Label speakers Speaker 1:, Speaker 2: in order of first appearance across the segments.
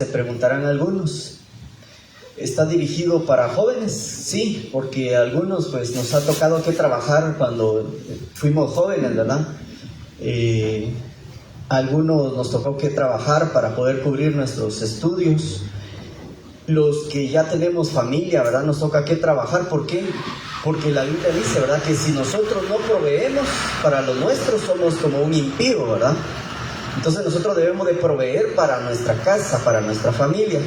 Speaker 1: Se preguntarán algunos, ¿está dirigido para jóvenes? Sí, porque a algunos pues nos ha tocado que trabajar cuando fuimos jóvenes, ¿verdad? A algunos nos tocó que trabajar para poder cubrir nuestros estudios. Los que ya tenemos familia, ¿verdad? Nos toca que trabajar. ¿Por qué? Porque la Biblia dice, ¿verdad? Que si nosotros no proveemos para los nuestros, somos como un impío, ¿verdad? Entonces nosotros debemos de proveer para nuestra casa, para nuestra familia.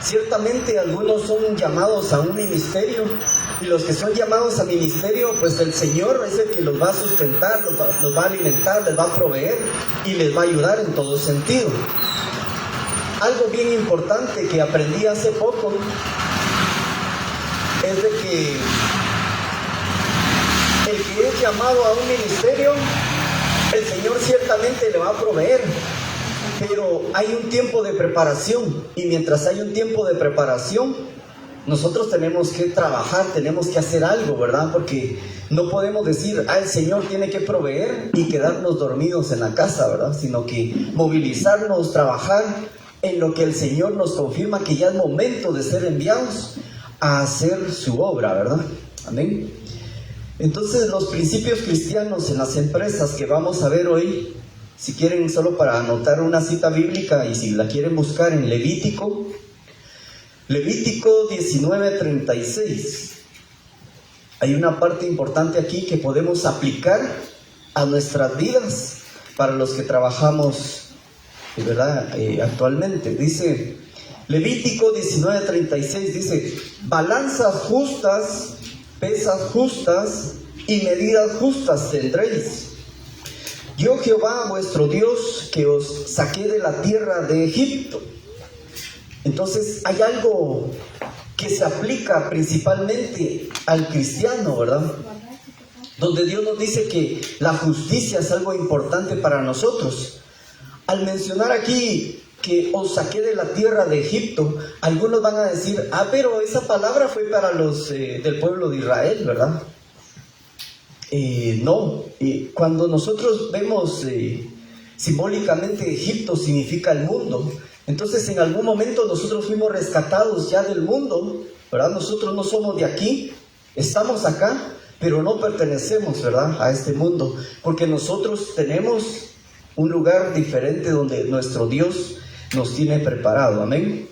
Speaker 1: Ciertamente algunos son llamados a un ministerio, y los que son llamados a ministerio, pues el Señor es el que los va a sustentar, los va a alimentar, les va a proveer y les va a ayudar en todo sentido. Algo bien importante que aprendí hace poco es de que el que es llamado a un ministerio, el Señor ciertamente le va a proveer, pero hay un tiempo de preparación, y mientras hay un tiempo de preparación, nosotros tenemos que trabajar, tenemos que hacer algo, ¿verdad? Porque no podemos decir, el Señor tiene que proveer y quedarnos dormidos en la casa, ¿verdad? Sino que movilizarnos, trabajar en lo que el Señor nos confirma que ya es momento de ser enviados a hacer su obra, ¿verdad? Amén. Entonces, los principios cristianos en las empresas que vamos a ver hoy, si quieren, solo para anotar una cita bíblica, y si la quieren buscar en Levítico 19:36. Hay una parte importante aquí que podemos aplicar a nuestras vidas para los que trabajamos, ¿verdad? Actualmente. Dice Levítico 19:36, dice: balanzas justas, pesas justas y medidas justas tendréis. Yo Jehová vuestro Dios, que os saqué de la tierra de Egipto. Entonces hay algo que se aplica principalmente al cristiano, ¿verdad? Donde Dios nos dice que la justicia es algo importante para nosotros. Al mencionar aquí que os saqué de la tierra de Egipto, algunos van a decir, pero esa palabra fue para los del pueblo de Israel, ¿verdad? No, cuando nosotros vemos simbólicamente Egipto significa el mundo. Entonces en algún momento nosotros fuimos rescatados ya del mundo, ¿verdad? Nosotros no somos de aquí, estamos acá, pero no pertenecemos, ¿verdad?, a este mundo, porque nosotros tenemos un lugar diferente donde nuestro Dios nos tiene preparado. Amén.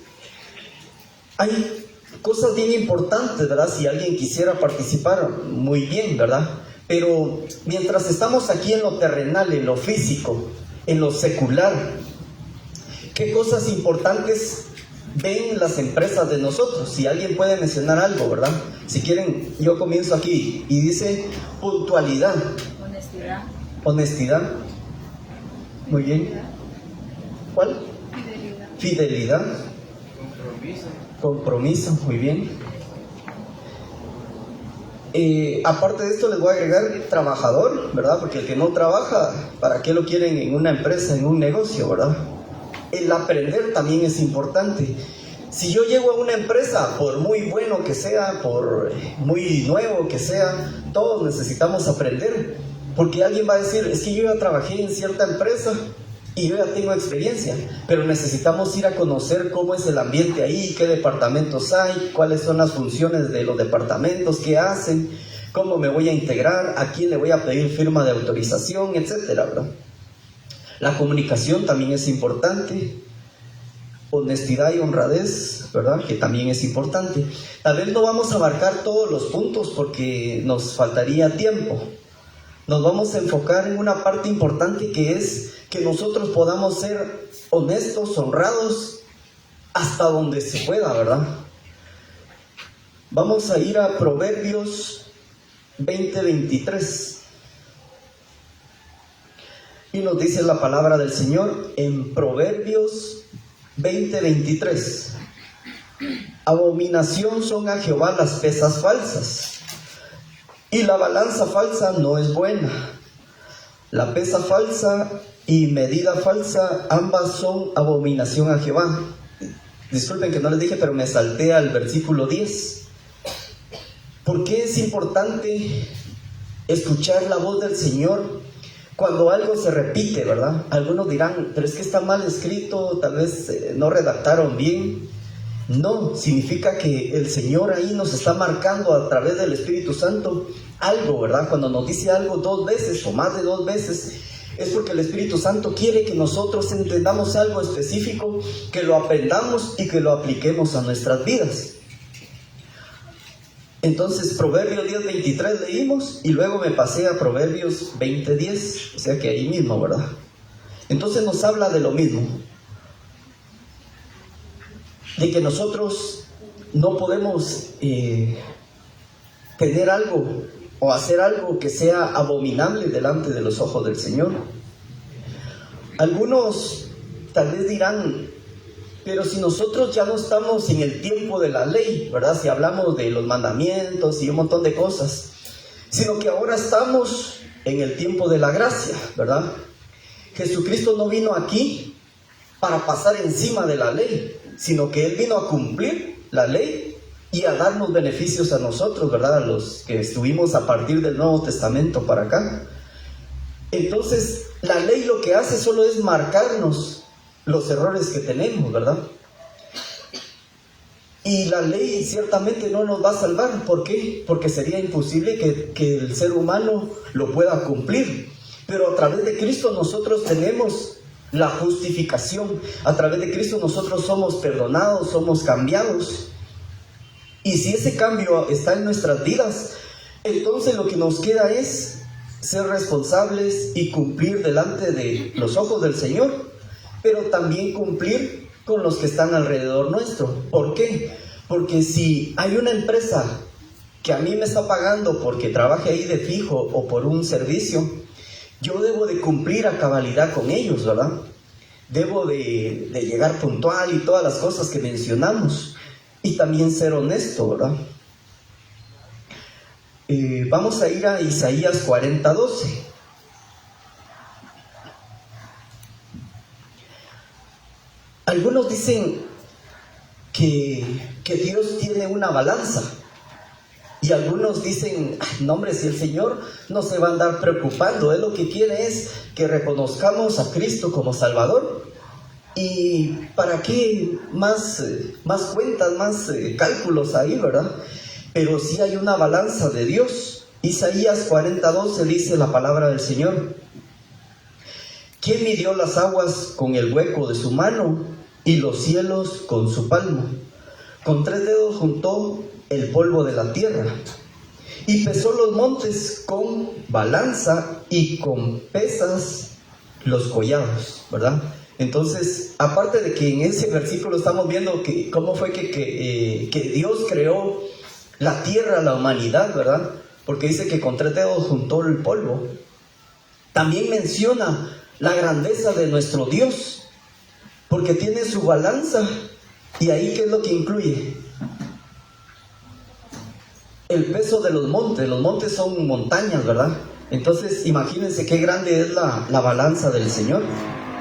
Speaker 1: Hay cosas bien importantes, ¿verdad? Si alguien quisiera participar, muy bien, ¿verdad? Pero mientras estamos aquí en lo terrenal, en lo físico, en lo secular, ¿qué cosas importantes ven las empresas de nosotros? Si alguien puede mencionar algo, ¿verdad? Si quieren, yo comienzo aquí. Y dice puntualidad.
Speaker 2: Honestidad.
Speaker 1: Honestidad. Muy bien. ¿Cuál? Fidelidad. Compromiso. Muy bien. Aparte de esto les voy a agregar trabajador, ¿verdad? Porque el que no trabaja, ¿para qué lo quieren en una empresa, en un negocio, verdad? El aprender también es importante. Si yo llego a una empresa, por muy bueno que sea, por muy nuevo que sea, todos necesitamos aprender, porque alguien va a decir, es que yo ya trabajé en cierta empresa y yo ya tengo experiencia, pero necesitamos ir a conocer cómo es el ambiente ahí, qué departamentos hay, cuáles son las funciones de los departamentos, qué hacen, cómo me voy a integrar, a quién le voy a pedir firma de autorización, etcétera, ¿verdad? La comunicación también es importante, honestidad y honradez, ¿verdad?, que también es importante. Tal vez no vamos a abarcar todos los puntos porque nos faltaría tiempo. Nos vamos a enfocar en una parte importante, que es que nosotros podamos ser honestos, honrados, hasta donde se pueda, ¿verdad? Vamos a ir a Proverbios 20:23. Y nos dice la palabra del Señor en Proverbios 20:23. Abominación son a Jehová las pesas falsas, y la balanza falsa no es buena. La pesa falsa y medida falsa, ambas son abominación a Jehová. Disculpen que no les dije, pero me salté al versículo 10. ¿Por qué es importante escuchar la voz del Señor? cuando algo se repite, ¿verdad? Algunos dirán, pero es que está mal escrito, tal vez no redactaron bien. No, significa que el Señor ahí nos está marcando a través del Espíritu Santo algo, ¿verdad? Cuando nos dice algo 2 veces o más de 2 veces, es porque el Espíritu Santo quiere que nosotros entendamos algo específico, que lo aprendamos y que lo apliquemos a nuestras vidas. Entonces, Proverbios 10:23 leímos y luego me pasé a Proverbios 20:10, o sea que ahí mismo, ¿verdad? Entonces nos habla de lo mismo, de que nosotros no podemos tener algo o hacer algo que sea abominable delante de los ojos del Señor. Algunos tal vez dirán, pero si nosotros ya no estamos en el tiempo de la ley, ¿verdad? Si hablamos de los mandamientos y un montón de cosas, sino que ahora estamos en el tiempo de la gracia, ¿verdad? Jesucristo no vino aquí para pasar encima de la ley, sino que Él vino a cumplir la ley y a darnos beneficios a nosotros, ¿verdad? A los que estuvimos a partir del Nuevo Testamento para acá. Entonces, la ley lo que hace solo es marcarnos los errores que tenemos, ¿verdad? Y la ley ciertamente no nos va a salvar. ¿Por qué? Porque sería imposible que el ser humano lo pueda cumplir. Pero a través de Cristo nosotros tenemos la justificación. A través de Cristo nosotros somos perdonados, somos cambiados. Y si ese cambio está en nuestras vidas, entonces lo que nos queda es ser responsables y cumplir delante de los ojos del Señor, pero también cumplir con los que están alrededor nuestro. ¿Por qué? Porque si hay una empresa que a mí me está pagando porque trabaje ahí de fijo o por un servicio, yo debo de cumplir a cabalidad con ellos, ¿verdad? Debo de llegar puntual y todas las cosas que mencionamos. Y también ser honesto, ¿verdad? Vamos a ir a Isaías 40:12. Algunos dicen que Dios tiene una balanza. Y algunos dicen, no hombre, si el Señor no se va a andar preocupando, Él lo que quiere es que reconozcamos a Cristo como Salvador. ¿Y para qué más cuentas, más cálculos ahí, verdad? Pero sí hay una balanza de Dios. Isaías 40:12 dice la palabra del Señor: ¿quién midió las aguas con el hueco de su mano y los cielos con su palmo? Con 3 dedos juntó el polvo de la tierra y pesó los montes con balanza y con pesas los collados, ¿verdad? Entonces, aparte de que en ese versículo estamos viendo que cómo fue que Dios creó la tierra, la humanidad, ¿verdad? Porque dice que con 3 dedos juntó el polvo. También menciona la grandeza de nuestro Dios, porque tiene su balanza. Y ahí, ¿qué es lo que incluye? El peso de los montes. Los montes son montañas, ¿verdad? Entonces, imagínense qué grande es la balanza del Señor.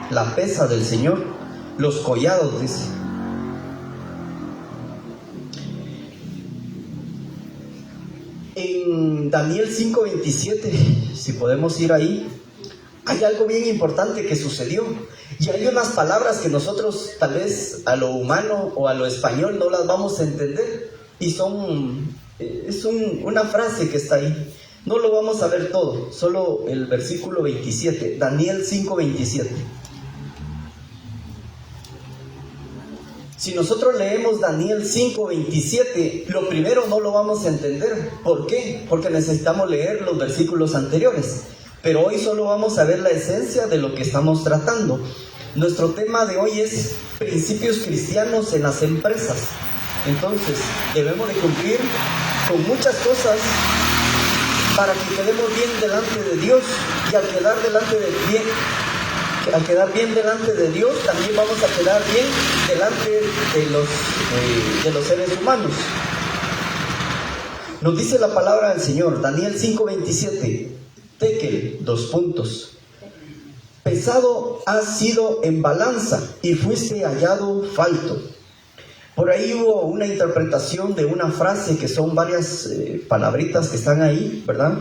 Speaker 1: La pesa del Señor, los collados, dice. En Daniel 5:27, si podemos ir ahí, hay algo bien importante que sucedió. Y hay unas palabras que nosotros tal vez a lo humano o a lo español no las vamos a entender. Y es una frase que está ahí. No lo vamos a ver todo, solo el versículo 27, Daniel 5:27. Si nosotros leemos Daniel 5:27, lo primero no lo vamos a entender. ¿Por qué? Porque necesitamos leer los versículos anteriores. Pero hoy solo vamos a ver la esencia de lo que estamos tratando. Nuestro tema de hoy es principios cristianos en las empresas. Entonces, debemos de cumplir con muchas cosas para que quedemos bien delante de Dios. Y al quedar bien delante de Dios, también vamos a quedar bien delante de los seres humanos. Nos dice la palabra del Señor, Daniel 5:27, Tekel, 2 puntos. Pesado has sido en balanza y fuiste hallado falto. Por ahí hubo una interpretación de una frase que son varias palabritas que están ahí, ¿verdad?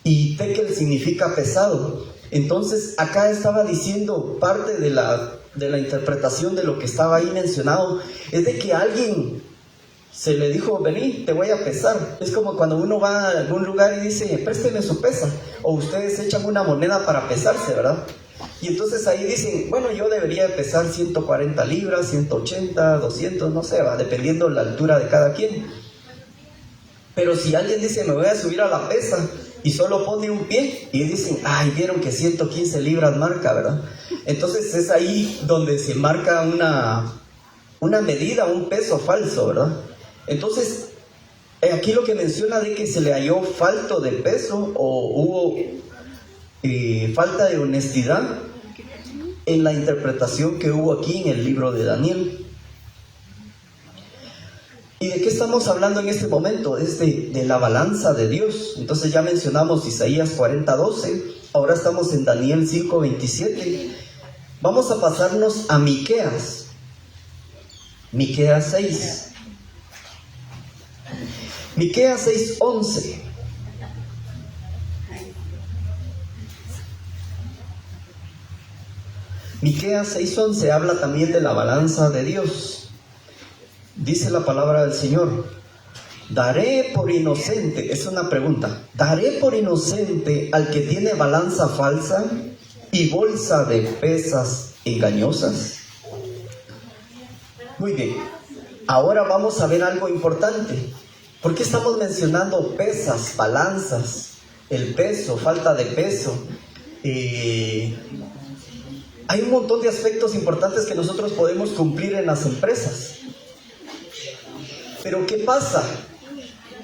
Speaker 1: Y tekel significa pesado. Entonces acá estaba diciendo parte de la interpretación de lo que estaba ahí mencionado, es de que a alguien se le dijo, vení, te voy a pesar. Es como cuando uno va a algún lugar y dice, présteme su pesa, o ustedes echan una moneda para pesarse, ¿verdad? Y entonces ahí dicen, bueno, yo debería pesar 140 libras, 180, 200, no sé, va, dependiendo la altura de cada quien. Pero si alguien dice, me voy a subir a la pesa, y solo pone un pie, y dicen, ay, vieron que 115 libras marca, ¿verdad? Entonces es ahí donde se marca una medida, un peso falso, ¿verdad? Entonces, aquí lo que menciona de que se le halló falto de peso, o hubo falta de honestidad en la interpretación que hubo aquí en el libro de Daniel. ¿Y de qué estamos hablando en este momento? Es de la balanza de Dios. Entonces ya mencionamos Isaías 40:12, ahora estamos en Daniel 5:27. Vamos a pasarnos a Miqueas 6. Miqueas 6:11. Miqueas 6:11 habla también de la balanza de Dios. Dice la palabra del Señor, daré por inocente, es una pregunta, daré por inocente al que tiene balanza falsa y bolsa de pesas engañosas. Muy bien, ahora vamos a ver algo importante. ¿Por qué estamos mencionando pesas, balanzas, el peso, falta de peso? Hay un montón de aspectos importantes que nosotros podemos cumplir en las empresas. Pero ¿qué pasa?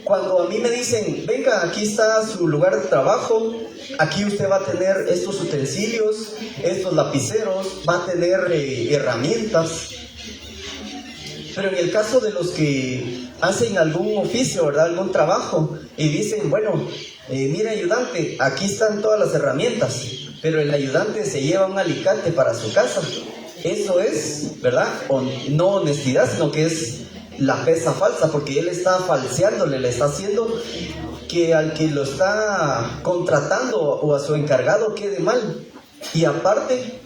Speaker 1: Cuando a mí me dicen, venga, aquí está su lugar de trabajo, aquí usted va a tener estos utensilios, estos lapiceros, va a tener herramientas. Pero en el caso de los que hacen algún oficio, ¿verdad? Algún trabajo, y dicen, bueno, mire ayudante, aquí están todas las herramientas, pero el ayudante se lleva un alicate para su casa. Eso es, ¿verdad? No honestidad, sino que es la pesa falsa, porque él está falseándole, le está haciendo que al que lo está contratando o a su encargado quede mal, y aparte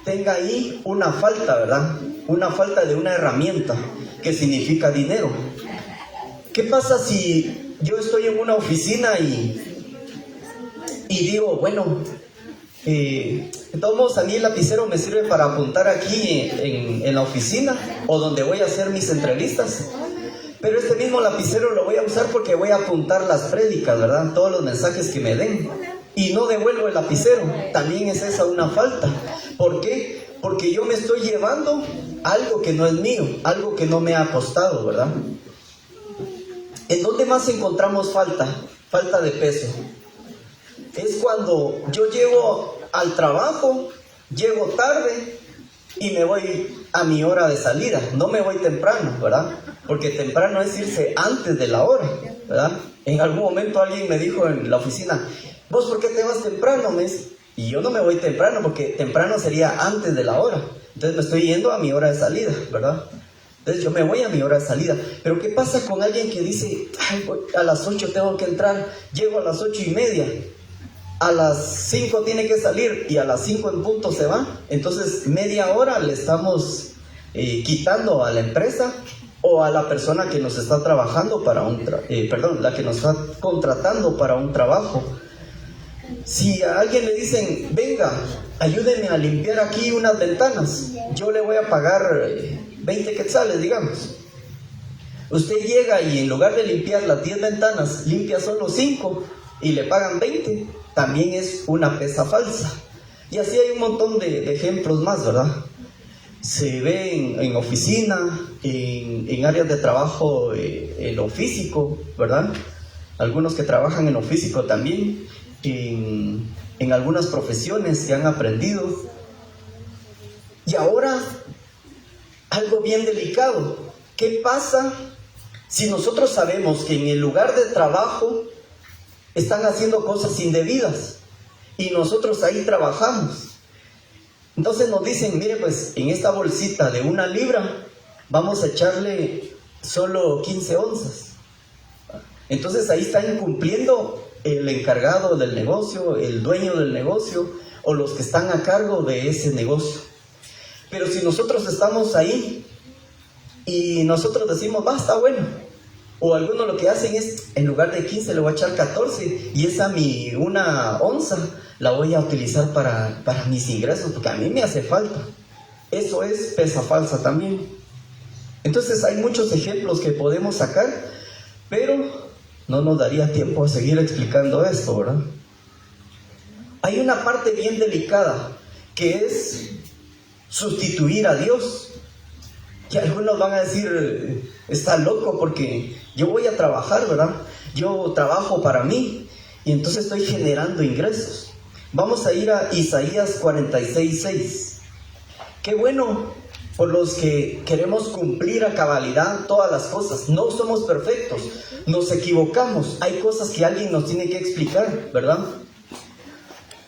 Speaker 1: tenga ahí una falta, ¿verdad? Una falta de una herramienta que significa dinero. ¿Qué pasa si yo estoy en una oficina y digo, bueno, de todos modos a mí el lapicero me sirve para apuntar aquí en la oficina o donde voy a hacer mis entrevistas, pero este mismo lapicero lo voy a usar porque voy a apuntar las prédicas, ¿verdad? Todos los mensajes que me den, y no devuelvo el lapicero. También es esa una falta. ¿Por qué? Porque yo me estoy llevando algo que no es mío, algo que no me ha costado, ¿verdad? ¿En dónde más encontramos falta de peso? Es cuando yo llego al trabajo, llego tarde y me voy a mi hora de salida. No me voy temprano, ¿verdad? Porque temprano es irse antes de la hora, ¿verdad? En algún momento alguien me dijo en la oficina, ¿vos por qué te vas temprano, mes? Y yo no me voy temprano, porque temprano sería antes de la hora. Entonces me estoy yendo a mi hora de salida, ¿verdad? Entonces yo me voy a mi hora de salida. Pero ¿qué pasa con alguien que dice, ay, a las 8 tengo que entrar, llego a las 8:30, a las 5 tiene que salir y a las 5 en punto se va? Entonces media hora le estamos quitando a la empresa o a la persona que nos está trabajando para la que nos está contratando para un trabajo. Si a alguien le dicen, venga, ayúdeme a limpiar aquí unas ventanas, yo le voy a pagar 20 quetzales, digamos. Usted llega y en lugar de limpiar las 10 ventanas, limpia solo 5 y le pagan 20, también es una pesa falsa. Y así hay un montón de ejemplos más, ¿verdad? Se ve en oficina, en áreas de trabajo, en lo físico, ¿verdad? Algunos que trabajan en lo físico también, en algunas profesiones que han aprendido. Y ahora, algo bien delicado. ¿Qué pasa si nosotros sabemos que en el lugar de trabajo están haciendo cosas indebidas y nosotros ahí trabajamos? Entonces nos dicen, mire, pues en esta bolsita de 1 libra vamos a echarle solo 15 onzas. Entonces ahí están incumpliendo el encargado del negocio, el dueño del negocio o los que están a cargo de ese negocio. Pero si nosotros estamos ahí y nosotros decimos, va, está bueno, o algunos lo que hacen es, en lugar de 15 le voy a echar 14 y esa una onza la voy a utilizar para mis ingresos porque a mí me hace falta. Eso es pesa falsa también. Entonces hay muchos ejemplos que podemos sacar, pero no nos daría tiempo a seguir explicando esto, ¿verdad? Hay una parte bien delicada que es sustituir a Dios. Que algunos van a decir, está loco porque yo voy a trabajar, ¿verdad? Yo trabajo para mí y entonces estoy generando ingresos. Vamos a ir a Isaías 46:6. Qué bueno por los que queremos cumplir a cabalidad todas las cosas. No somos perfectos, nos equivocamos. Hay cosas que alguien nos tiene que explicar, ¿verdad?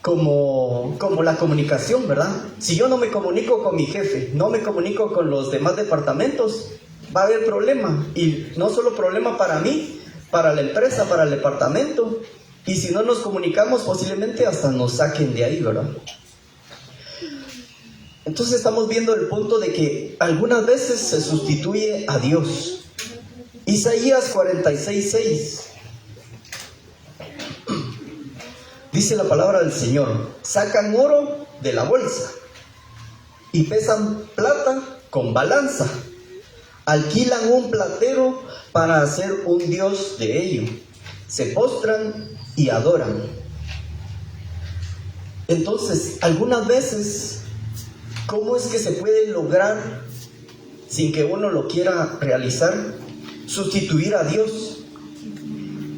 Speaker 1: Como la comunicación, ¿verdad? Si yo no me comunico con mi jefe, no me comunico con los demás departamentos, va a haber problema. Y no solo problema para mí, para la empresa, para el departamento. Y si no nos comunicamos, posiblemente hasta nos saquen de ahí, ¿verdad? Entonces estamos viendo el punto de que algunas veces se sustituye a Dios. Isaías 46:6. Dice la palabra del Señor: sacan oro de la bolsa y pesan plata con balanza. Alquilan un platero para hacer un dios de ello. Se postran y adoran. Entonces, algunas veces, ¿cómo es que se puede lograr, sin que uno lo quiera realizar, sustituir a Dios?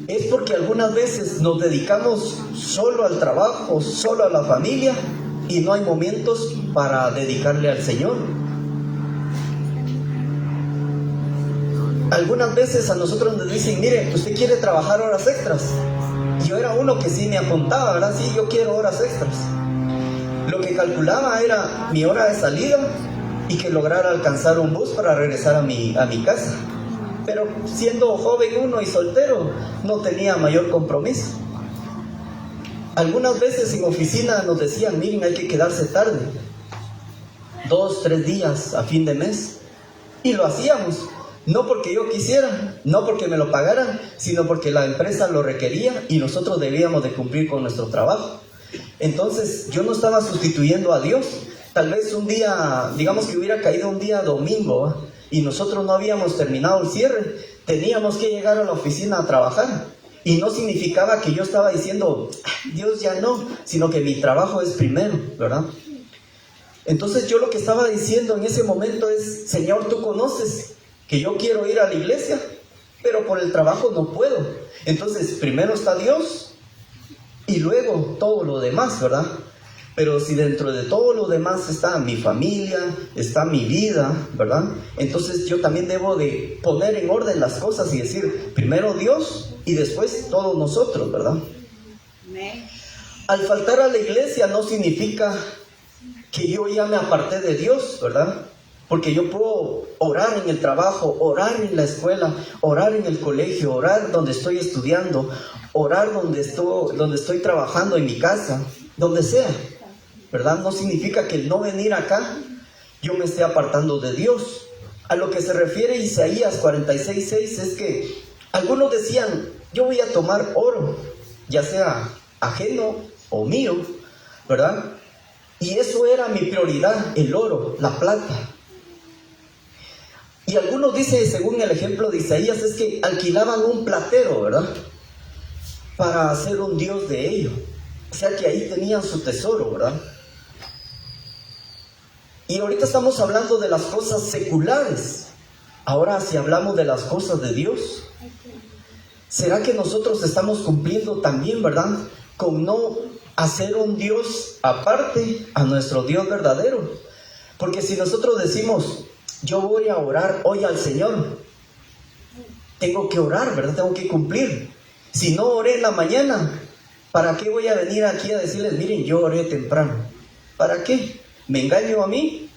Speaker 1: Es porque algunas veces nos dedicamos solo al trabajo, solo a la familia, y no hay momentos para dedicarle al Señor. Algunas veces a nosotros nos dicen, mire, usted quiere trabajar horas extras. Yo era uno que sí me apuntaba, ¿verdad? Sí, yo quiero horas extras. Lo que calculaba era mi hora de salida y que lograra alcanzar un bus para regresar a mi casa. Pero siendo joven uno y soltero, no tenía mayor compromiso. Algunas veces en oficina nos decían, miren, hay que quedarse tarde, 2, 3 días a fin de mes. Y lo hacíamos, no porque yo quisiera, no porque me lo pagaran, sino porque la empresa lo requería y nosotros debíamos de cumplir con nuestro trabajo. Entonces yo no estaba sustituyendo a Dios. Tal vez un día, digamos que hubiera caído un día domingo, ¿eh? Y nosotros no habíamos terminado el cierre, teníamos que llegar a la oficina a trabajar. Y no significaba que yo estaba diciendo, Dios ya no, sino que mi trabajo es primero, ¿verdad? Entonces yo lo que estaba diciendo en ese momento es, Señor, tú conoces que yo quiero ir a la iglesia, pero por el trabajo no puedo. Entonces primero está Dios y luego todo lo demás, ¿verdad? Pero si dentro de todo lo demás está mi familia, está mi vida, ¿verdad? Entonces yo también debo de poner en orden las cosas y decir, primero Dios y después todos nosotros, ¿verdad? Al faltar a la iglesia no significa que yo ya me aparté de Dios, ¿verdad? Porque yo puedo orar en el trabajo, orar en la escuela, orar en el colegio, orar donde estoy estudiando, orar donde estoy trabajando en mi casa, donde sea, ¿verdad? No significa que el no venir acá yo me esté apartando de Dios. A lo que se refiere Isaías 46:6 es que algunos decían, yo voy a tomar oro, ya sea ajeno o mío, ¿verdad? Y eso era mi prioridad, el oro, la plata. Y algunos dicen, según el ejemplo de Isaías, es que alquilaban un platero, ¿verdad? Para hacer un dios de ello. O sea que ahí tenían su tesoro, ¿verdad? Y ahorita estamos hablando de las cosas seculares. Ahora, si hablamos de las cosas de Dios, ¿será que nosotros estamos cumpliendo también, verdad, con no hacer un Dios aparte a nuestro Dios verdadero? Porque si nosotros decimos, yo voy a orar hoy al Señor, tengo que orar, ¿verdad? Tengo que cumplir. Si no oré en la mañana, ¿para qué voy a venir aquí a decirles, miren, yo oré temprano? ¿Para qué? Me engaño a mí,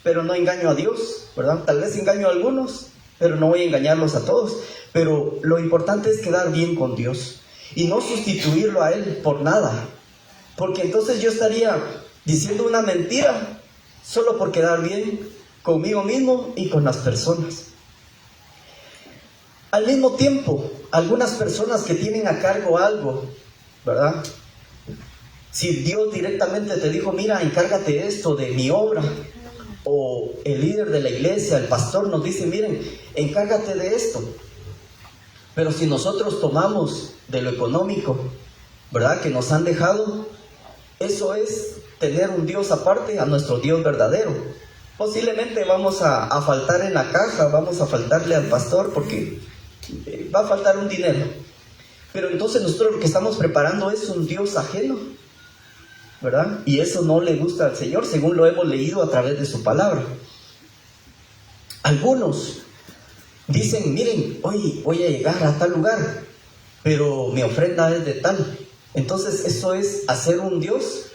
Speaker 1: pero no engaño a Dios, ¿verdad? Tal vez engaño a algunos, pero no voy a engañarlos a todos. Pero lo importante es quedar bien con Dios. y no sustituirlo a Él por nada, porque entonces yo estaría diciendo una mentira solo por quedar bien conmigo mismo y con las personas. Al mismo tiempo, algunas personas que tienen a cargo algo, ¿verdad? Si Dios directamente te dijo, mira, encárgate esto de mi obra, o el líder de la iglesia, el pastor nos dice, miren, encárgate de esto. Pero si nosotros tomamos de lo económico, ¿verdad?, que nos han dejado, eso es tener un Dios aparte a nuestro Dios verdadero. Posiblemente vamos a faltar en la caja, vamos a faltarle al pastor porque va a faltar un dinero. Pero entonces nosotros lo que estamos preparando es un Dios ajeno, ¿verdad? Y eso no le gusta al Señor, según lo hemos leído a través de su palabra. Algunos dicen, miren, hoy voy a llegar a tal lugar, pero mi ofrenda es de tal. Entonces eso es hacer un Dios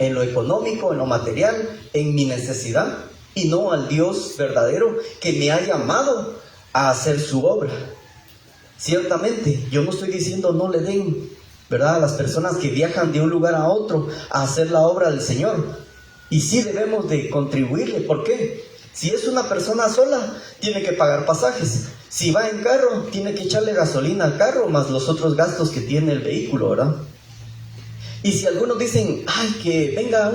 Speaker 1: en lo económico, en lo material, en mi necesidad, y no al Dios verdadero que me ha llamado a hacer su obra. Ciertamente, yo no estoy diciendo no le den, ¿verdad?, a las personas que viajan de un lugar a otro a hacer la obra del Señor. Y sí debemos de contribuirle. ¿Por qué? Si es una persona sola, tiene que pagar pasajes. Si va en carro, tiene que echarle gasolina al carro, más los otros gastos que tiene el vehículo, ¿verdad? Y si algunos dicen, ay, que venga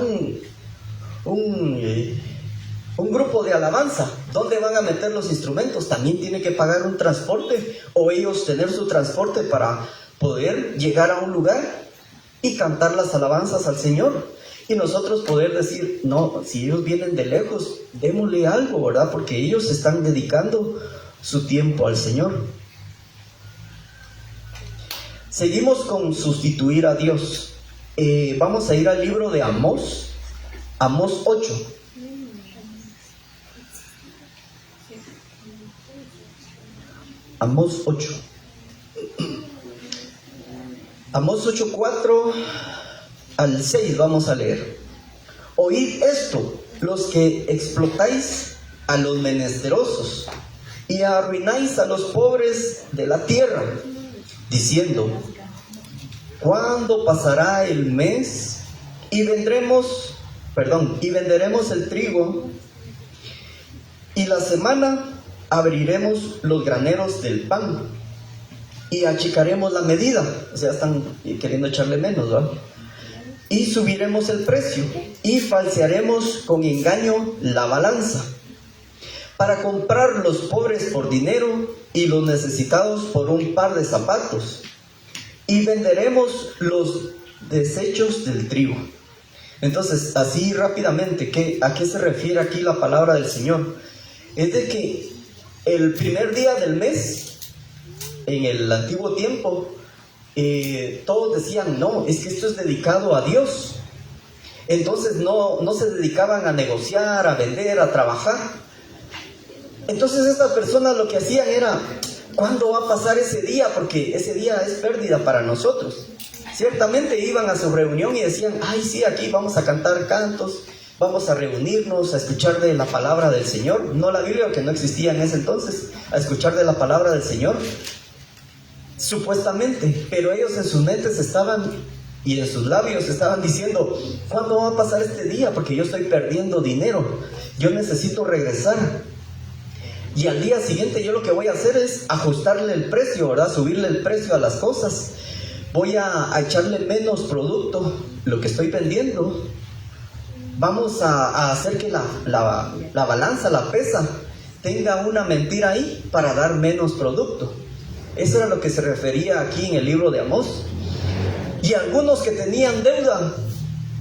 Speaker 1: un grupo de alabanza, ¿dónde van a meter los instrumentos? También tiene que pagar un transporte, o ellos tener su transporte para poder llegar a un lugar y cantar las alabanzas al Señor. Y nosotros poder decir, no, si ellos vienen de lejos, démosle algo, ¿verdad? Porque ellos están dedicando su tiempo al Señor. Seguimos con sustituir a Dios. Vamos a ir al libro de Amós, Amós 8. Amós 8. Amós 8, 4 al 6 vamos a leer. Oíd esto, los que explotáis a los menesterosos y arruináis a los pobres de la tierra, diciendo, ¿cuándo pasará el mes y venderemos el trigo, y la semana abriremos los graneros del pan y achicaremos la medida? O sea, están queriendo echarle menos, ¿verdad? Y subiremos el precio y falsearemos con engaño la balanza, para comprar los pobres por dinero y los necesitados por un par de zapatos, y venderemos los desechos del trigo. Entonces, así rápidamente, ¿a qué se refiere aquí la palabra del Señor? Es de que el primer día del mes, en el antiguo tiempo, todos decían, no, es que esto es dedicado a Dios. Entonces no se dedicaban a negociar, a vender, a trabajar. Entonces estas personas lo que hacían era, ¿cuándo va a pasar ese día? Porque ese día es pérdida para nosotros. Ciertamente iban a su reunión y decían, ay, sí, aquí vamos a cantar cantos, vamos a reunirnos, a escuchar de la palabra del Señor. No la Biblia, que no existía en ese entonces, a escuchar de la palabra del Señor. Supuestamente, pero ellos en sus mentes estaban, y en sus labios estaban diciendo, ¿cuándo va a pasar este día? Porque yo estoy perdiendo dinero, yo necesito regresar. Y al día siguiente yo lo que voy a hacer es ajustarle el precio, ¿verdad? Subirle el precio a las cosas. Voy a echarle menos producto, lo que estoy vendiendo. Vamos a hacer que la balanza, la pesa, tenga una mentira ahí para dar menos producto. Eso era lo que se refería aquí en el libro de Amós. Y algunos que tenían deuda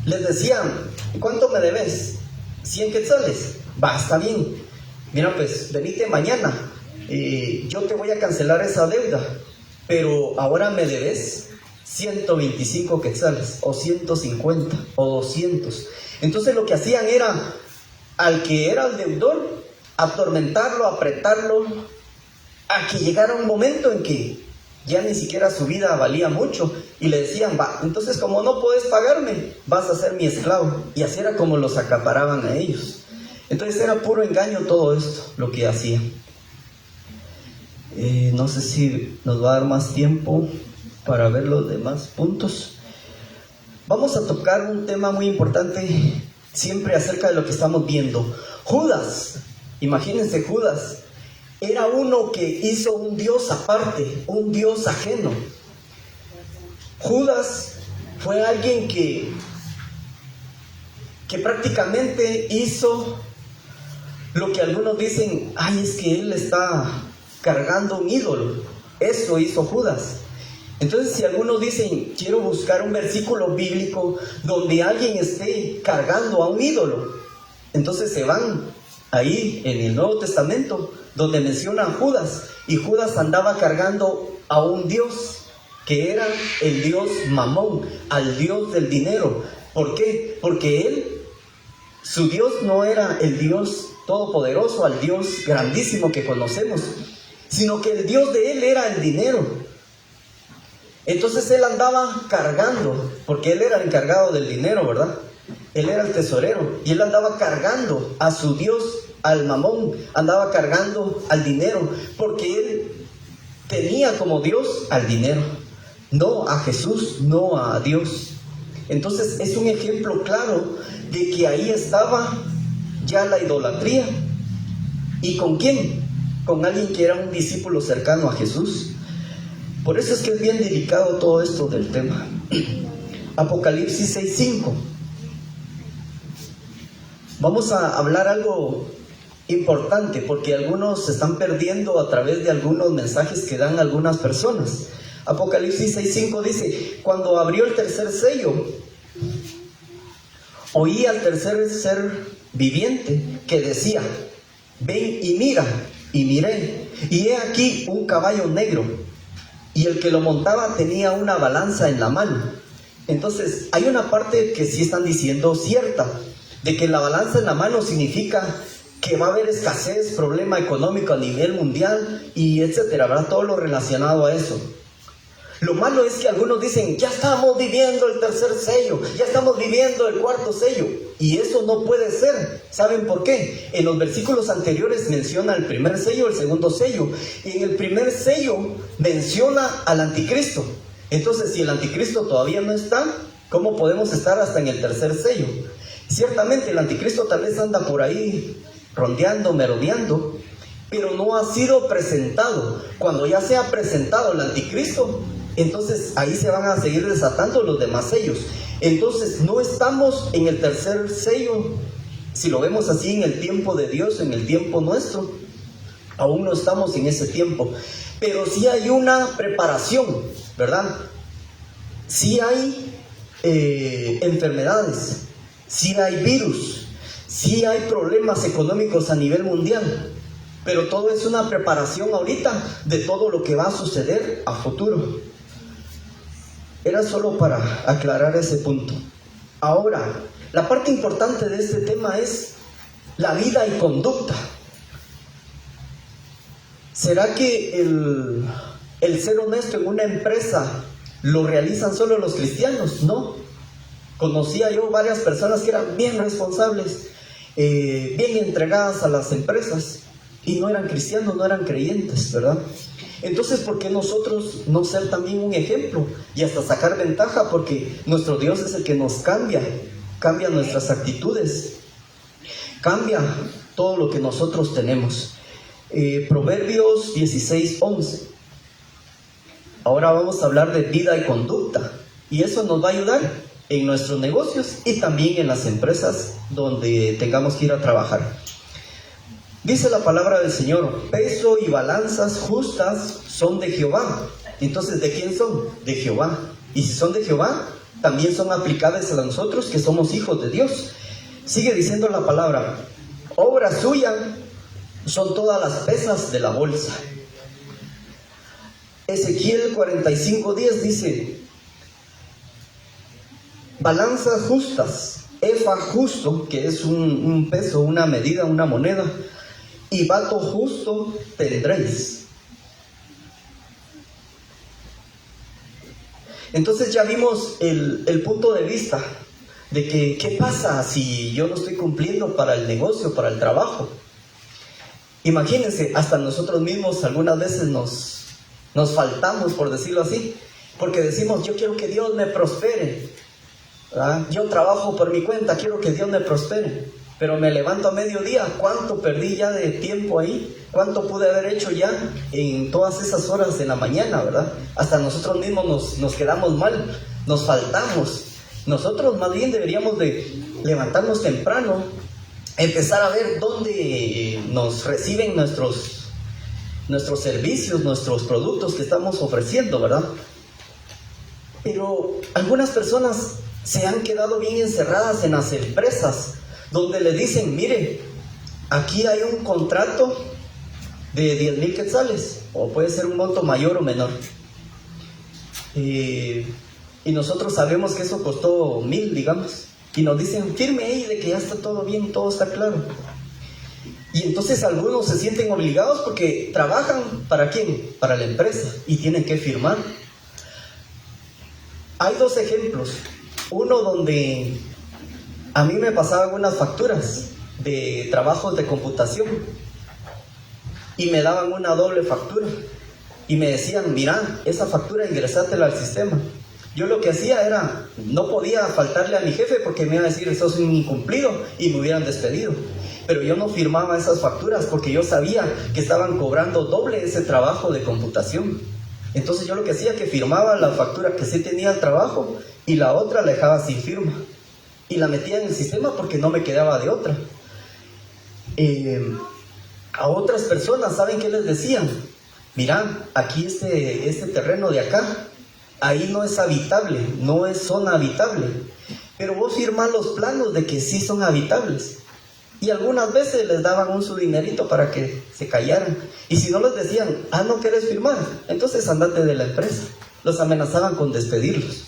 Speaker 1: les decían, ¿cuánto me debes? 100 quetzales. Va, está bien. Mira, pues venite mañana, yo te voy a cancelar esa deuda, pero ahora me debes 125 quetzales, o 150, o 200. Entonces lo que hacían era, al que era el deudor, atormentarlo, apretarlo, a que llegara un momento en que ya ni siquiera su vida valía mucho, y le decían, va, entonces como no puedes pagarme, vas a ser mi esclavo. Y así era como los acaparaban a ellos. Entonces era puro engaño todo esto, lo que hacían. No sé si nos va a dar más tiempo. para ver los demás puntos. Vamos a tocar un tema muy importante siempre acerca de lo que estamos viendo. Judas, imagínense, Judas era uno que hizo un Dios aparte, un Dios ajeno. Judas fue alguien que prácticamente hizo lo que algunos dicen, ay, es que él está cargando un ídolo. Eso hizo Judas. Entonces, si algunos dicen, quiero buscar un versículo bíblico donde alguien esté cargando a un ídolo, entonces se van ahí en el Nuevo Testamento, donde menciona a Judas, y Judas andaba cargando a un dios, que era el dios Mamón, al dios del dinero. ¿Por qué? Porque él, su Dios no era el Dios todopoderoso, al Dios grandísimo que conocemos, sino que el Dios de él era el dinero. Entonces él andaba cargando, porque él era el encargado del dinero, ¿verdad? Él era el tesorero, y él andaba cargando a su Dios, al Mamón, andaba cargando al dinero, porque él tenía como Dios al dinero, no a Jesús, no a Dios. Entonces es un ejemplo claro de que ahí estaba ya la idolatría. ¿Y con quién? Con alguien que era un discípulo cercano a Jesús. Por eso es que es bien delicado todo esto del tema. Apocalipsis 6:5. Vamos a hablar algo importante, porque algunos se están perdiendo a través de algunos mensajes que dan algunas personas. Apocalipsis 6:5 dice, cuando abrió el tercer sello, oí al tercer ser viviente que decía, ven y mira. Y miré, y he aquí un caballo negro, y el que lo montaba tenía una balanza en la mano. Entonces, hay una parte que sí están diciendo cierta, de que la balanza en la mano significa que va a haber escasez, problema económico a nivel mundial, y etcétera, ¿verdad? Todo lo relacionado a eso. Lo malo es que algunos dicen, ya estamos viviendo el tercer sello, ya estamos viviendo el cuarto sello, y eso no puede ser. ¿Saben por qué? En los versículos anteriores menciona el primer sello, el segundo sello, y en el primer sello menciona al anticristo. Entonces, si el anticristo todavía no está, ¿cómo podemos estar hasta en el tercer sello? Ciertamente el anticristo tal vez anda por ahí rondeando, merodeando, pero no ha sido presentado. Cuando ya sea presentado el anticristo, entonces ahí se van a seguir desatando los demás sellos. Entonces no estamos en el tercer sello, si lo vemos así, en el tiempo de Dios, en el tiempo nuestro. Aún no estamos en ese tiempo, pero sí hay una preparación, ¿verdad? Sí hay enfermedades, sí hay virus, sí hay problemas económicos a nivel mundial, pero todo es una preparación ahorita de todo lo que va a suceder a futuro. Era solo para aclarar ese punto. Ahora, la parte importante de este tema es la vida y conducta. ¿Será que el ser honesto en una empresa lo realizan solo los cristianos? No. Conocía yo varias personas que eran bien responsables, bien entregadas a las empresas, y no eran cristianos, no eran creyentes, ¿verdad? Entonces, ¿por qué nosotros no ser también un ejemplo y hasta sacar ventaja? Porque nuestro Dios es el que nos cambia nuestras actitudes, cambia todo lo que nosotros tenemos. Proverbios 16:11. Ahora vamos a hablar de vida y conducta, y eso nos va a ayudar en nuestros negocios y también en las empresas donde tengamos que ir a trabajar. Dice la palabra del Señor, peso y balanzas justas son de Jehová. Entonces, ¿de quién son? De Jehová. Y si son de Jehová, también son aplicables a nosotros que somos hijos de Dios. Sigue diciendo la palabra, obra suya son todas las pesas de la bolsa. Ezequiel 45:10 dice, balanzas justas, efa justo, que es un peso, una medida, una moneda, y bato justo tendréis. Entonces ya vimos el punto de vista de que ¿qué pasa si yo no estoy cumpliendo para el negocio, para el trabajo? Imagínense, hasta nosotros mismos algunas veces nos faltamos, por decirlo así, Porque decimos, yo quiero que Dios me prospere, ¿verdad? Yo trabajo por mi cuenta, quiero que Dios me prospere. Pero me levanto a mediodía, ¿cuánto perdí ya de tiempo ahí? ¿Cuánto pude haber hecho ya en todas esas horas de la mañana, verdad? Hasta nosotros mismos nos quedamos mal, nos faltamos. Nosotros más bien deberíamos de levantarnos temprano, empezar a ver dónde nos reciben nuestros servicios, nuestros productos que estamos ofreciendo, ¿verdad? Pero algunas personas se han quedado bien encerradas en las empresas, donde le dicen, mire, aquí hay un contrato de 10,000 quetzales, o puede ser un monto mayor o menor. Y nosotros sabemos que eso costó 1,000, digamos, y nos dicen, firme ahí de que ya está todo bien, todo está claro. Y entonces algunos se sienten obligados porque trabajan, ¿para quién? Para la empresa, y tienen que firmar. Hay dos ejemplos. Uno donde a mí me pasaban unas facturas de trabajos de computación y me daban una doble factura y me decían, mira, esa factura ingresátela al sistema. Yo lo que hacía era, no podía faltarle a mi jefe porque me iba a decir, eso es un incumplido, y me hubieran despedido. Pero yo no firmaba esas facturas porque yo sabía que estaban cobrando doble ese trabajo de computación. Entonces yo lo que hacía es que firmaba la factura que sí tenía el trabajo y la otra la dejaba sin firma. Y la metía en el sistema porque no me quedaba de otra. A otras personas, ¿saben qué les decían? Mira, aquí este terreno de acá, ahí no es habitable, no es zona habitable. Pero vos firmás los planos de que sí son habitables. Y algunas veces les daban su dinerito para que se callaran. Y si no les decían, no querés firmar, entonces andate de la empresa. Los amenazaban con despedirlos,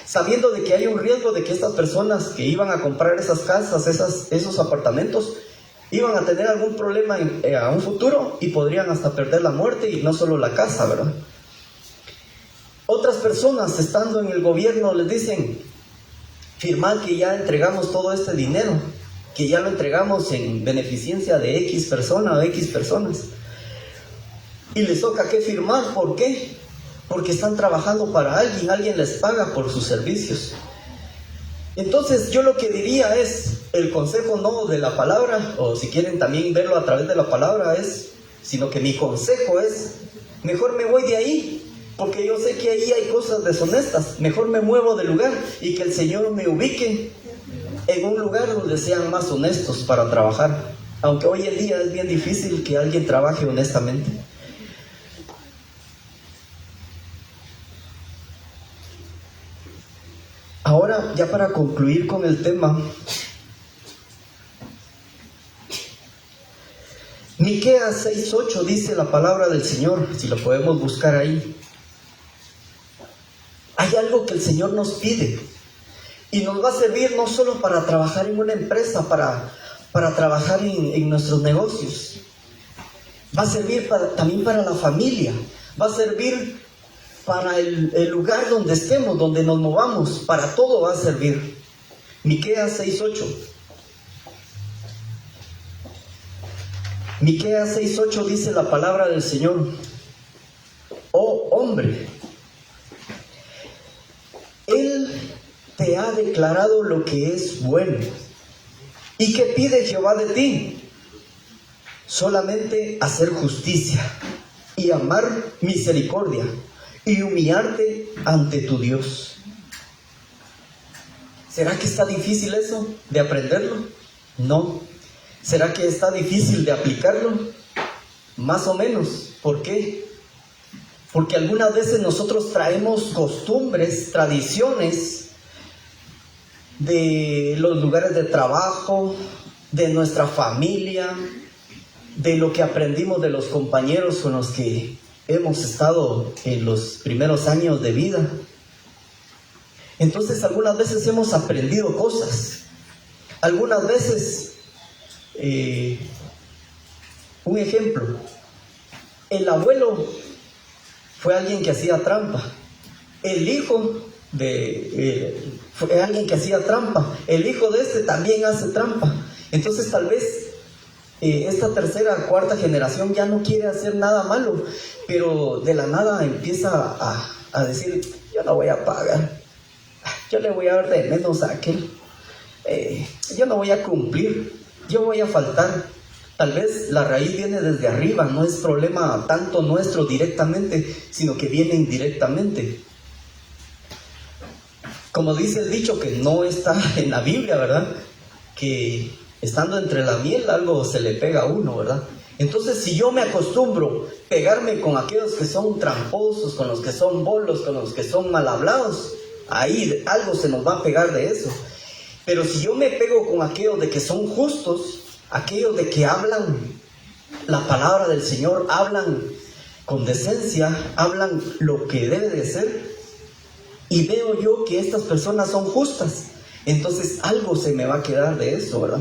Speaker 1: sabiendo de que hay un riesgo de que estas personas que iban a comprar esas casas, esos apartamentos, iban a tener algún problema a un futuro y podrían hasta perder la muerte y no solo la casa, ¿verdad? Otras personas, estando en el gobierno, les dicen, firmad que ya entregamos todo este dinero, que ya lo entregamos en beneficencia de X persona o X personas. Y les toca que firmar, ¿por qué? Porque están trabajando para alguien les paga por sus servicios. Entonces yo lo que diría es, el consejo no de la palabra, o si quieren también verlo a través de la palabra sino que mi consejo es, mejor me voy de ahí, porque yo sé que ahí hay cosas deshonestas, mejor me muevo de lugar y que el Señor me ubique en un lugar donde sean más honestos para trabajar, aunque hoy en día es bien difícil que alguien trabaje honestamente. Ahora, ya para concluir con el tema, Miqueas 6:8 dice la palabra del Señor, si lo podemos buscar ahí. Hay algo que el Señor nos pide y nos va a servir no solo para trabajar en una empresa, para trabajar en nuestros negocios. Va a servir también para la familia, va a servir para el lugar donde estemos, donde nos movamos, para todo va a servir. Miqueas 6:8. Miqueas 6:8 dice la palabra del Señor. Oh hombre, Él te ha declarado lo que es bueno. ¿Y qué pide Jehová de ti? Solamente hacer justicia y amar misericordia y humillarte ante tu Dios. ¿Será que está difícil eso de aprenderlo? No. ¿Será que está difícil de aplicarlo? Más o menos. ¿Por qué? Porque algunas veces nosotros traemos costumbres, tradiciones de los lugares de trabajo, de nuestra familia, de lo que aprendimos de los compañeros con los que hemos estado en los primeros años de vida. Entonces algunas veces hemos aprendido cosas. Algunas veces, un ejemplo, el abuelo fue alguien que hacía trampa. El hijo fue alguien que hacía trampa. El hijo de este también hace trampa. Entonces tal vez esta tercera, cuarta generación ya no quiere hacer nada malo, pero de la nada empieza a decir, yo no voy a pagar, yo le voy a dar de menos a aquel, yo no voy a cumplir, yo voy a faltar. Tal vez la raíz viene desde arriba, no es problema tanto nuestro directamente, sino que viene indirectamente. Como dice el dicho que no está en la Biblia, ¿verdad? Que estando entre la miel algo se le pega a uno, ¿verdad? Entonces, si yo me acostumbro a pegarme con aquellos que son tramposos, con los que son bolos, con los que son mal hablados, ahí algo se nos va a pegar de eso. Pero si yo me pego con aquellos de que son justos, aquellos de que hablan la palabra del Señor, hablan con decencia, hablan lo que debe de ser, y veo yo que estas personas son justas, entonces algo se me va a quedar de eso, ¿verdad?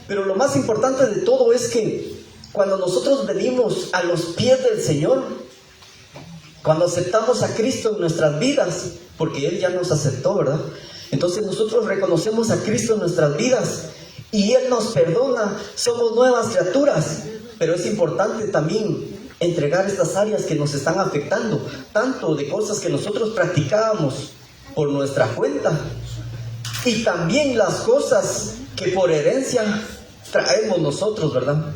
Speaker 1: Pero lo más importante de todo es que cuando nosotros venimos a los pies del Señor, cuando aceptamos a Cristo en nuestras vidas, porque Él ya nos aceptó, ¿verdad? Entonces nosotros reconocemos a Cristo en nuestras vidas y Él nos perdona, somos nuevas criaturas. Pero es importante también entregar estas áreas que nos están afectando, tanto de cosas que nosotros practicábamos por nuestra cuenta, y también las cosas que por herencia traemos nosotros, ¿verdad?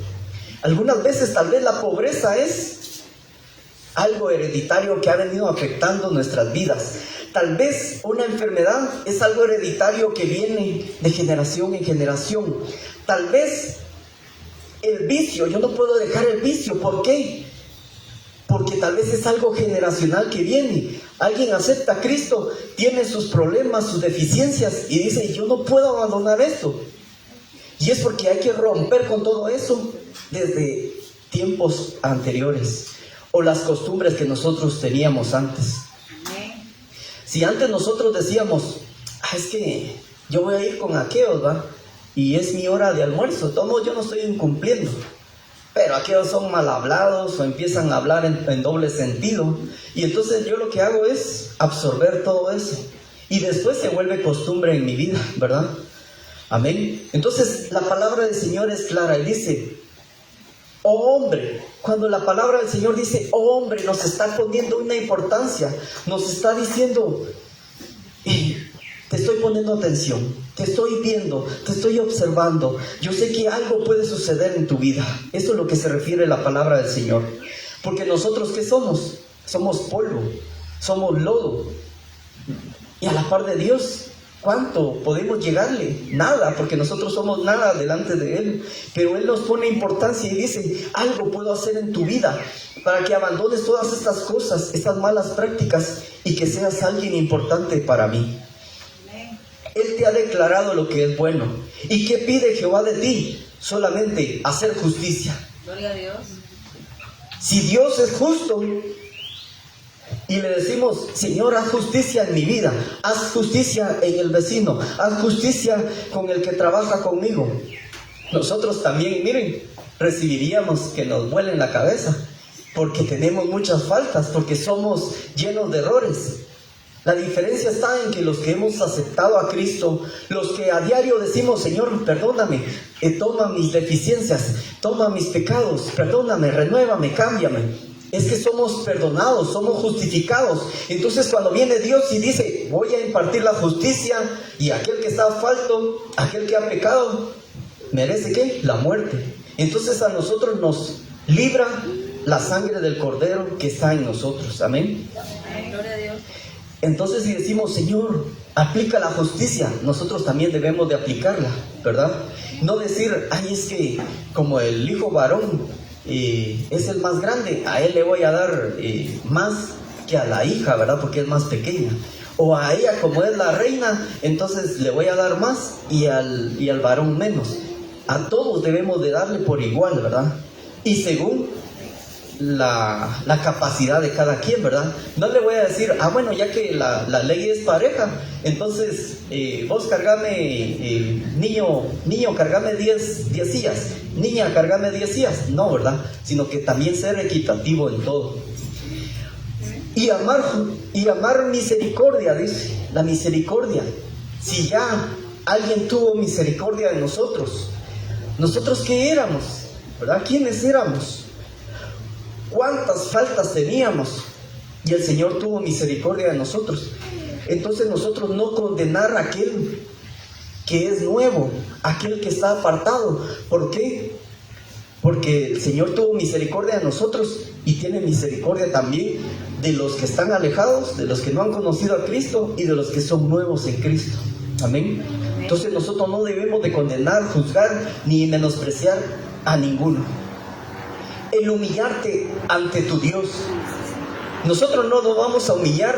Speaker 1: Algunas veces tal vez la pobreza es algo hereditario que ha venido afectando nuestras vidas. Tal vez una enfermedad es algo hereditario que viene de generación en generación. Tal vez el vicio, yo no puedo dejar el vicio. ¿Por qué? Porque tal vez es algo generacional que viene. Alguien acepta a Cristo, tiene sus problemas, sus deficiencias y dice, yo no puedo abandonar esto. Y es porque hay que romper con todo eso desde tiempos anteriores o las costumbres que nosotros teníamos antes. Si antes nosotros decíamos, es que yo voy a ir con aquellos, ¿va? Y es mi hora de almuerzo, todo yo no estoy incumpliendo. Pero aquellos son mal hablados o empiezan a hablar en doble sentido. Y entonces yo lo que hago es absorber todo eso. Y después se vuelve costumbre en mi vida, ¿verdad? Amén. Entonces la palabra del Señor es clara y dice, oh hombre, cuando la palabra del Señor dice, oh hombre, nos está poniendo una importancia, nos está diciendo, te estoy poniendo atención, te estoy viendo, te estoy observando, yo sé que algo puede suceder en tu vida. Esto es lo que se refiere a la palabra del Señor. Porque nosotros, ¿qué somos? Somos polvo, somos lodo. Y a la par de Dios, ¿cuánto podemos llegarle? Nada, porque nosotros somos nada delante de Él. Pero Él nos pone importancia y dice, algo puedo hacer en tu vida para que abandones todas estas cosas, estas malas prácticas, y que seas alguien importante para mí. Él te ha declarado lo que es bueno. ¿Y qué pide Jehová de ti? Solamente hacer justicia.
Speaker 2: Gloria a Dios.
Speaker 1: Si Dios es justo y le decimos, Señor, haz justicia en mi vida, haz justicia en el vecino, haz justicia con el que trabaja conmigo, nosotros también, miren, recibiríamos que nos vuelen la cabeza, porque tenemos muchas faltas, porque somos llenos de errores. La diferencia está en que los que hemos aceptado a Cristo, los que a diario decimos, Señor, perdóname, toma mis deficiencias, toma mis pecados, perdóname, renuévame, cámbiame. Es que somos perdonados, somos justificados. Entonces cuando viene Dios y dice, voy a impartir la justicia, y aquel que está falto, aquel que ha pecado, merece ¿qué? La muerte. Entonces a nosotros nos libra la sangre del Cordero que está en nosotros. Amén.
Speaker 2: Gloria a Dios.
Speaker 1: Entonces si decimos, Señor, aplica la justicia, nosotros también debemos de aplicarla, ¿verdad? No decir, ay, es que como el hijo varón es el más grande, a él le voy a dar más que a la hija, ¿verdad? Porque es más pequeña. O a ella, como es la reina, entonces le voy a dar más y al varón menos. A todos debemos de darle por igual, ¿verdad? Y según la capacidad de cada quien, ¿verdad? No le voy a decir, bueno, ya que la ley es pareja, entonces vos cargame, niño, cargame 10 sillas, niña, cargame 10 sillas. No, ¿verdad? Sino que también ser equitativo en todo. Y amar misericordia, dice, la misericordia. Si ya alguien tuvo misericordia de nosotros, ¿nosotros qué éramos? ¿Verdad? ¿Quiénes éramos? ¿Cuántas faltas teníamos? y el Señor tuvo misericordia de nosotros. Entonces nosotros no condenar a aquel que es nuevo, aquel que está apartado. ¿Por qué? Porque el Señor tuvo misericordia de nosotros y tiene misericordia también de los que están alejados, de los que no han conocido a Cristo y de los que son nuevos en Cristo. Amén. Entonces nosotros no debemos de condenar, juzgar ni menospreciar a ninguno. El humillarte ante tu Dios. Nosotros no nos vamos a humillar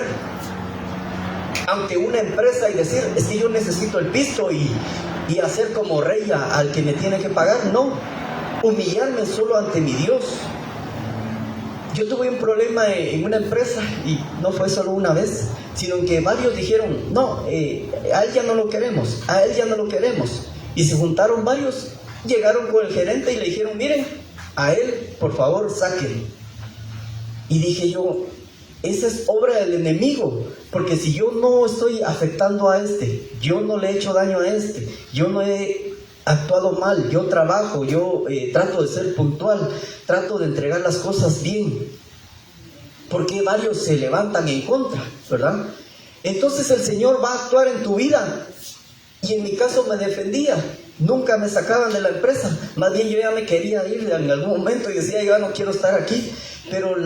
Speaker 1: ante una empresa y decir, es que yo necesito el pisto y hacer como rey al que me tiene que pagar. No, humillarme solo ante mi Dios. Yo tuve un problema en una empresa y no fue solo una vez, sino que varios dijeron, no, a él ya no lo queremos, a él ya no lo queremos. Y se juntaron varios, llegaron con el gerente y le dijeron, miren, a él, por favor, sáquenlo. Y dije yo, esa es obra del enemigo, porque si yo no estoy afectando a este, yo no le he hecho daño a este, yo no he actuado mal, yo trabajo, yo trato de ser puntual, trato de entregar las cosas bien, porque varios se levantan en contra, ¿verdad? Entonces el Señor va a actuar en tu vida, y en mi caso me defendía, nunca me sacaban de la empresa, más bien yo ya me quería ir en algún momento y decía, yo ya no quiero estar aquí, pero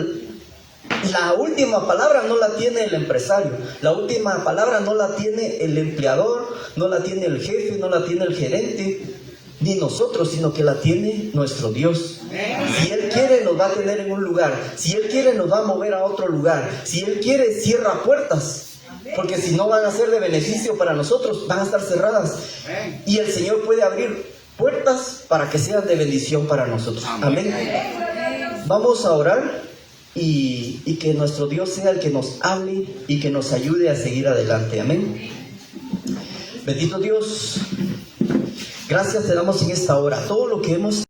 Speaker 1: la última palabra no la tiene el empresario, la última palabra no la tiene el empleador, no la tiene el jefe, no la tiene el gerente, ni nosotros, sino que la tiene nuestro Dios. Si Él quiere nos va a tener en un lugar, si Él quiere nos va a mover a otro lugar, si Él quiere cierra puertas, porque si no van a ser de beneficio para nosotros, van a estar cerradas, y el Señor puede abrir puertas para que sean de bendición para nosotros. Amén. Vamos a orar y que nuestro Dios sea el que nos hable y que nos ayude a seguir adelante. Amén. Bendito Dios, gracias te damos en esta hora. Todo lo que hemos